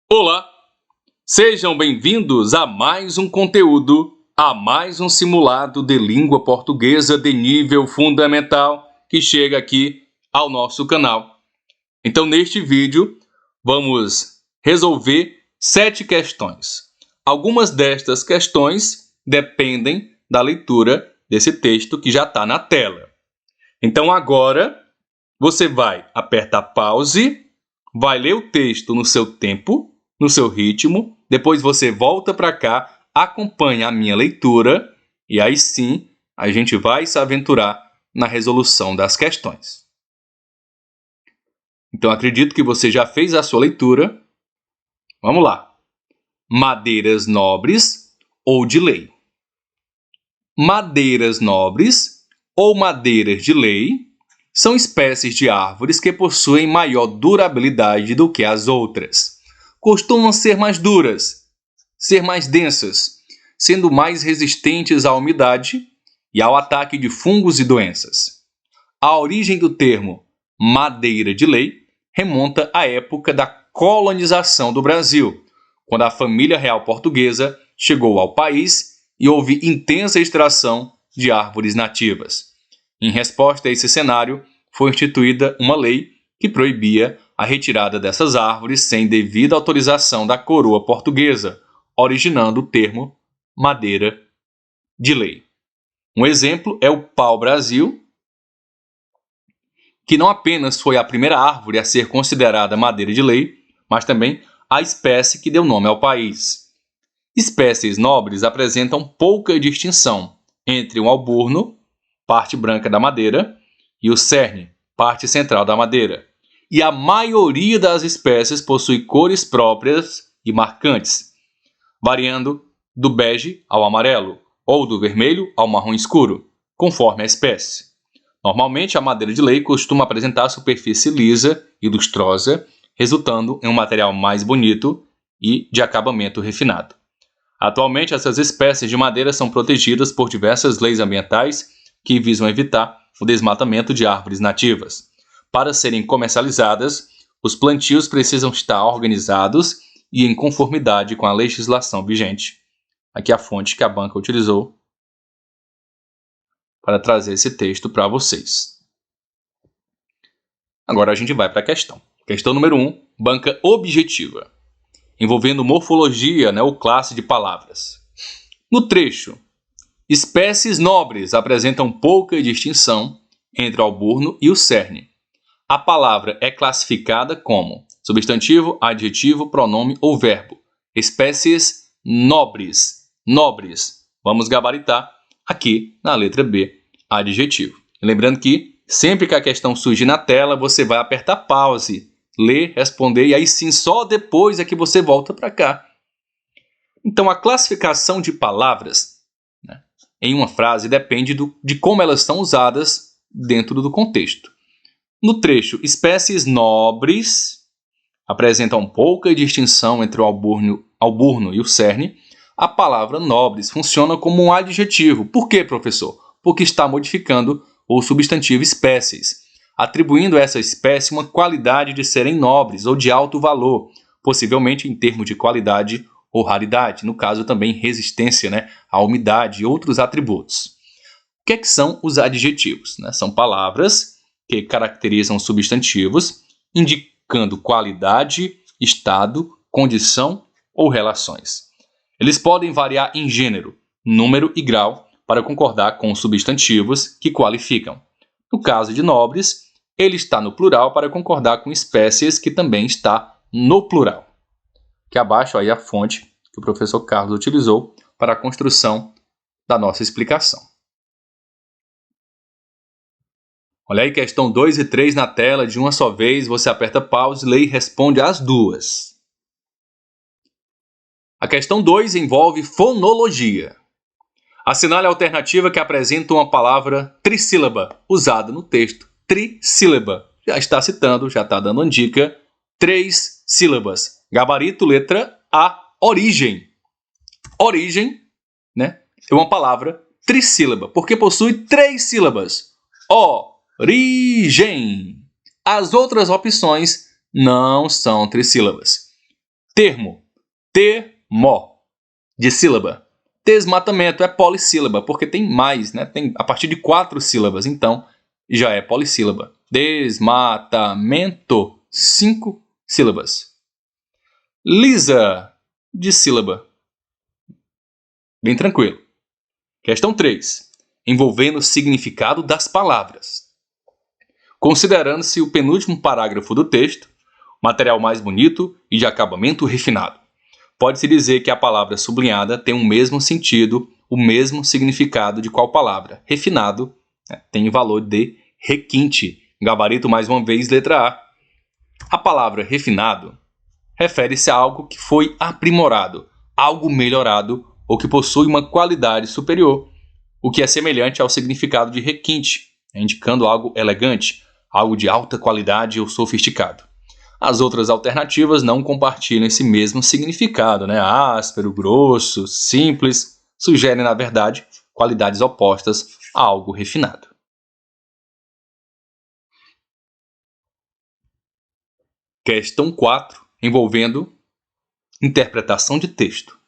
Olá, sejam bem-vindos a mais um conteúdo, a mais um simulado de língua portuguesa de nível fundamental que chega aqui ao nosso canal. Então, neste vídeo, vamos resolver 7 questões. Algumas destas questões dependem da leitura desse texto que já está na tela. Então, agora, você vai apertar pause, vai ler o texto no seu tempo, no seu ritmo, depois você volta para cá, acompanha a minha leitura e aí sim a gente vai se aventurar na resolução das questões. Então acredito que você já fez a sua leitura. Vamos lá. Madeiras nobres ou de lei? Madeiras nobres ou madeiras de lei são espécies de árvores que possuem maior durabilidade do que as outras. Costumam ser mais duras, ser mais densas, sendo mais resistentes à umidade e ao ataque de fungos e doenças. A origem do termo madeira de lei remonta à época da colonização do Brasil, quando a família real portuguesa chegou ao país e houve intensa extração de árvores nativas. Em resposta a esse cenário, foi instituída uma lei que proibia a retirada dessas árvores sem devida autorização da coroa portuguesa, originando o termo madeira de lei. Um exemplo é o pau-brasil, que não apenas foi a primeira árvore a ser considerada madeira de lei, mas também a espécie que deu nome ao país. Espécies nobres apresentam pouca distinção entre o alburno, parte branca da madeira, e o cerne, parte central da madeira. E a maioria das espécies possui cores próprias e marcantes, variando do bege ao amarelo, ou do vermelho ao marrom escuro, conforme a espécie. Normalmente, a madeira de lei costuma apresentar superfície lisa e lustrosa, resultando em um material mais bonito e de acabamento refinado. Atualmente, essas espécies de madeira são protegidas por diversas leis ambientais que visam evitar o desmatamento de árvores nativas. Para serem comercializadas, os plantios precisam estar organizados e em conformidade com a legislação vigente. Aqui a fonte que a banca utilizou para trazer esse texto para vocês. Agora a gente vai para a questão. Questão número 1, banca objetiva, envolvendo morfologia, ou classe de palavras. No trecho, espécies nobres apresentam pouca distinção entre o alburno e o cerne. A palavra é classificada como substantivo, adjetivo, pronome ou verbo. Espécies nobres. Nobres. Vamos gabaritar aqui na letra B, adjetivo. Lembrando que sempre que a questão surge na tela, você vai apertar pause, ler, responder e aí sim só depois é que você volta para cá. Então a classificação de palavras em uma frase depende de como elas são usadas dentro do contexto. No trecho, espécies nobres apresentam pouca distinção entre o alburno e o cerne. A palavra nobres funciona como um adjetivo. Por quê, professor? Porque está modificando o substantivo espécies, atribuindo a essa espécie uma qualidade de serem nobres ou de alto valor, possivelmente em termos de qualidade ou raridade, no caso também resistência à umidade e outros atributos. O que é que são os adjetivos? São palavras que caracterizam substantivos, indicando qualidade, estado, condição ou relações. Eles podem variar em gênero, número e grau para concordar com os substantivos que qualificam. No caso de nobres, ele está no plural para concordar com espécies que também está no plural. Aqui abaixo aí a fonte que o professor Carlos utilizou para a construção da nossa explicação. Olha aí, questão 2 e 3 na tela, de uma só vez, você aperta pause, lê e responde as duas. A questão 2 envolve fonologia. Assinale a alternativa que apresenta uma palavra trissílaba, usada no texto. Trissílaba. Já está citando, já está dando uma dica. 3 sílabas. Gabarito, letra A, origem. Origem, é uma palavra trissílaba, porque possui 3 sílabas. Origem. As outras opções não são trissílabas. Termo. Termo. De sílaba. Desmatamento é polissílaba, porque tem mais, né? Tem a partir de 4 sílabas, então já é polissílaba. Desmatamento, 5 sílabas. Lisa, de sílaba. Bem tranquilo. Questão 3. Envolvendo o significado das palavras. Considerando-se o penúltimo parágrafo do texto, material mais bonito e de acabamento refinado. Pode-se dizer que a palavra sublinhada tem o mesmo sentido, o mesmo significado de qual palavra. Refinado, né, tem valor de requinte. Gabarito, mais uma vez, letra A. A palavra refinado refere-se a algo que foi aprimorado, algo melhorado ou que possui uma qualidade superior, o que é semelhante ao significado de requinte, indicando algo elegante, algo de alta qualidade ou sofisticado. As outras alternativas não compartilham esse mesmo significado, né? Áspero, grosso, simples, sugerem, na verdade, qualidades opostas a algo refinado. Questão 4, envolvendo interpretação de texto.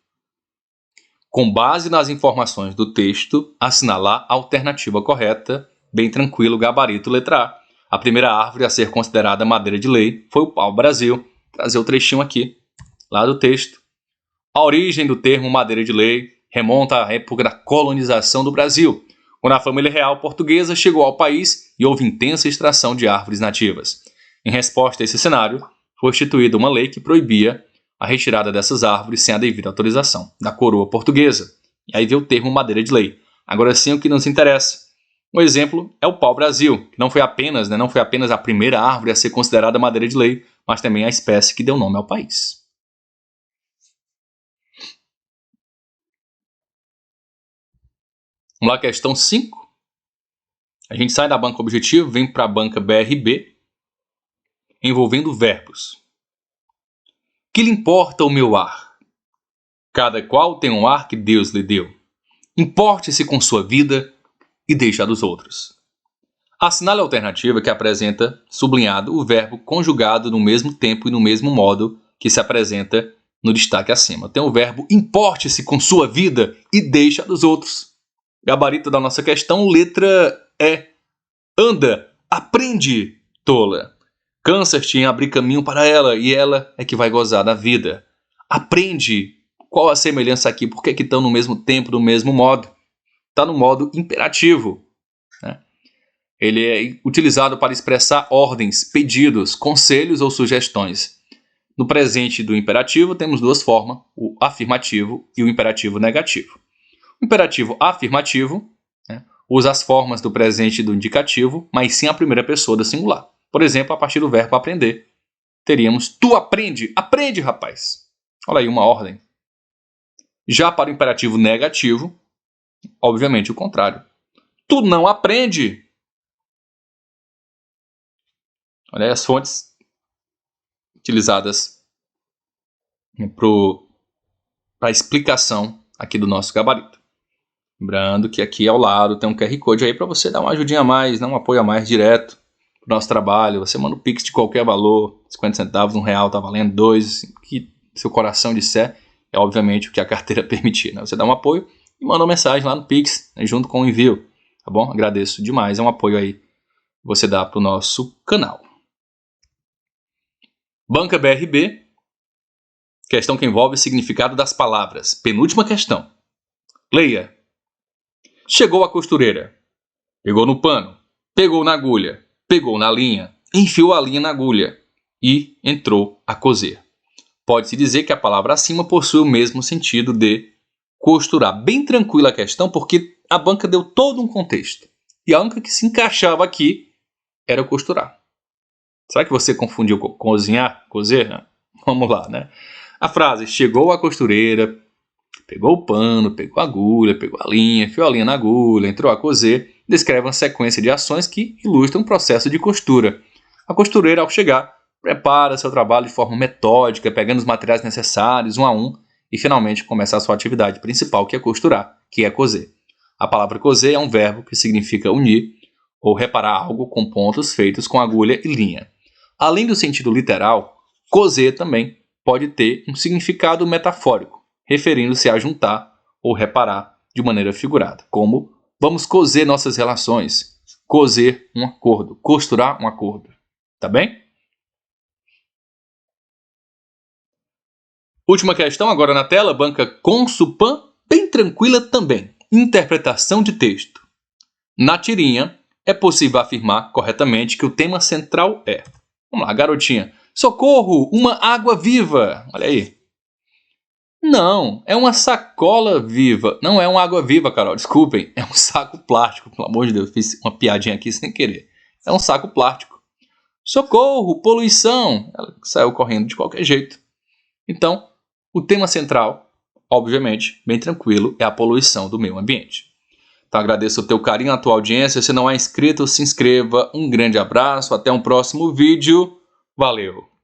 Com base nas informações do texto, assinalar a alternativa correta, bem tranquilo, gabarito, letra A. A primeira árvore a ser considerada madeira de lei foi o pau-brasil. Trazer o trechinho aqui, lá do texto. A origem do termo madeira de lei remonta à época da colonização do Brasil, quando a família real portuguesa chegou ao país e houve intensa extração de árvores nativas. Em resposta a esse cenário, foi instituída uma lei que proibia a retirada dessas árvores sem a devida autorização da coroa portuguesa. E aí veio o termo madeira de lei. Agora sim, o que nos interessa. Um exemplo é o pau-brasil, que não foi apenas a primeira árvore a ser considerada madeira de lei, mas também a espécie que deu nome ao país. Vamos lá, questão 5. A gente sai da banca objetivo, vem para a banca BRB, envolvendo verbos. Que lhe importa o meu ar? Cada qual tem um ar que Deus lhe deu. Importe-se com sua vida e deixe a dos outros. Assinale a alternativa que apresenta, sublinhado, o verbo conjugado no mesmo tempo e no mesmo modo que se apresenta no destaque acima. Tem o verbo importe-se com sua vida e deixe a dos outros. Gabarito da nossa questão, letra E. Anda, aprende, tola. Cansa-te em abrir caminho para ela e ela é que vai gozar da vida. Aprende. Qual a semelhança aqui? Por que estão no mesmo tempo, no mesmo modo? Está no modo imperativo, né? Ele é utilizado para expressar ordens, pedidos, conselhos ou sugestões. No presente do imperativo temos duas formas, o afirmativo e o imperativo negativo. O imperativo afirmativo, né, usa as formas do presente do indicativo, mas sim a primeira pessoa do singular. Por exemplo, a partir do verbo aprender, teríamos tu aprende, aprende, rapaz. Olha aí uma ordem. Já para o imperativo negativo, obviamente o contrário. Tu não aprende. Olha aí as fontes utilizadas para a explicação aqui do nosso gabarito. Lembrando que aqui ao lado tem um QR Code aí para você dar uma ajudinha a mais, um apoio a mais direto para o nosso trabalho. Você manda um Pix de qualquer valor, 50 centavos, R$1 tá valendo, 2, o que seu coração disser, é obviamente o que a carteira permitir, né? Você dá um apoio e manda uma mensagem lá no Pix, né, junto com o envio, tá bom? Agradeço demais, é um apoio aí que você dá para o nosso canal. Banca BRB, questão que envolve o significado das palavras. Penúltima questão. Leia. Chegou a costureira. Pegou no pano. Pegou na agulha. Pegou na linha. Enfiou a linha na agulha. E entrou a coser. Pode-se dizer que a palavra acima possui o mesmo sentido de costurar. Bem tranquila a questão, porque a banca deu todo um contexto. E a única que se encaixava aqui era costurar. Será que você confundiu com cozinhar, cozer? Vamos lá, né? A frase chegou a costureira, pegou o pano, pegou a agulha, pegou a linha, enfiou a linha na agulha, entrou a coser, descreve uma sequência de ações que ilustram um processo de costura. A costureira, ao chegar, prepara seu trabalho de forma metódica, pegando os materiais necessários um a um e finalmente começa a sua atividade principal, que é costurar, que é coser. A palavra coser é um verbo que significa unir ou reparar algo com pontos feitos com agulha e linha. Além do sentido literal, coser também pode ter um significado metafórico, referindo-se a juntar ou reparar de maneira figurada, como vamos coser nossas relações, coser um acordo, costurar um acordo. Tá bem? Última questão agora na tela, banca Consupan, bem tranquila também. Interpretação de texto. Na tirinha, é possível afirmar corretamente que o tema central é... Vamos lá, garotinha. Socorro, uma água viva. Olha aí. Não, é uma sacola viva. Não é uma água viva, Carol, desculpem. É um saco plástico, pelo amor de Deus. Fiz uma piadinha aqui sem querer. É um saco plástico. Socorro, poluição. Ela saiu correndo de qualquer jeito. Então, o tema central, obviamente, bem tranquilo, é a poluição do meio ambiente. Então, agradeço o teu carinho, a tua audiência. Se não é inscrito, se inscreva. Um grande abraço, até um próximo vídeo. Valeu!